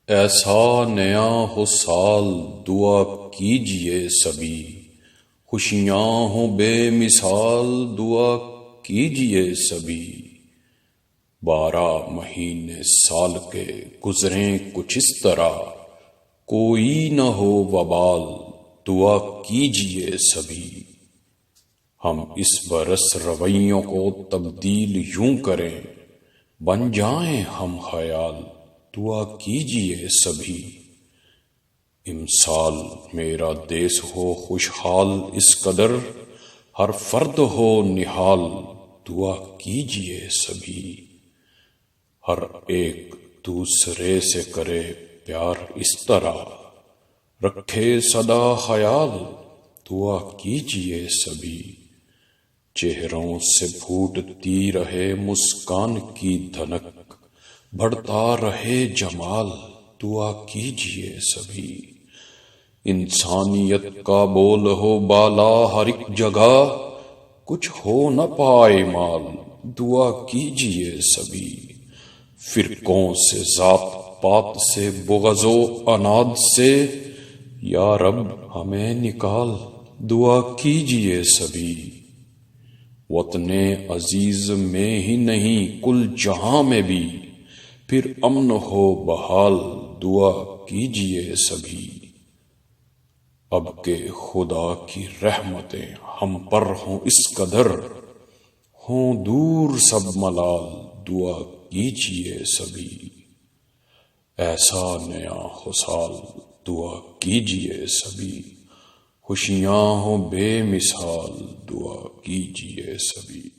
ایسا نیا ہو سال دعا کیجئے سبھی، خوشیاں ہوں بے مثال دعا کیجئے سبھی۔ 12 مہینے سال کے گزریں کچھ اس طرح، کوئی نہ ہو وبال دعا کیجئے سبھی۔ ہم اس برس رویوں کو تبدیل یوں کریں، بن جائیں ہم خیال دعا کیجئے سبھی۔ امسال میرا دیس ہو خوشحال اس قدر، ہر فرد ہو نہال دعا کیجئے سبھی۔ ہر ایک دوسرے سے کرے پیار اس طرح، رکھے سدا خیال دعا کیجئے سبھی۔ چہروں سے پھوٹتی رہے مسکان کی دھنک، بڑھتا رہے جمال دعا کیجئے سبھی۔ انسانیت کا بول ہو بالا ہر ایک جگہ، کچھ ہو نہ پائے مال دعا کیجئے سبھی۔ فرقوں سے ذات پات سے بغض و عناد سے، یا رب ہمیں نکال دعا کیجئے سبھی۔ وطن عزیز میں ہی نہیں کل جہاں میں بھی، پھر امن ہو بحال دعا کیجئے سبھی۔ اب کہ خدا کی رحمتیں ہم پر ہوں اس قدر، ہوں دور سب ملال دعا کیجئے سبھی۔ ایسا نیا ہو سال دعا کیجئے سبھی، خوشیاں ہوں بے مثال دعا کیجئے سبھی۔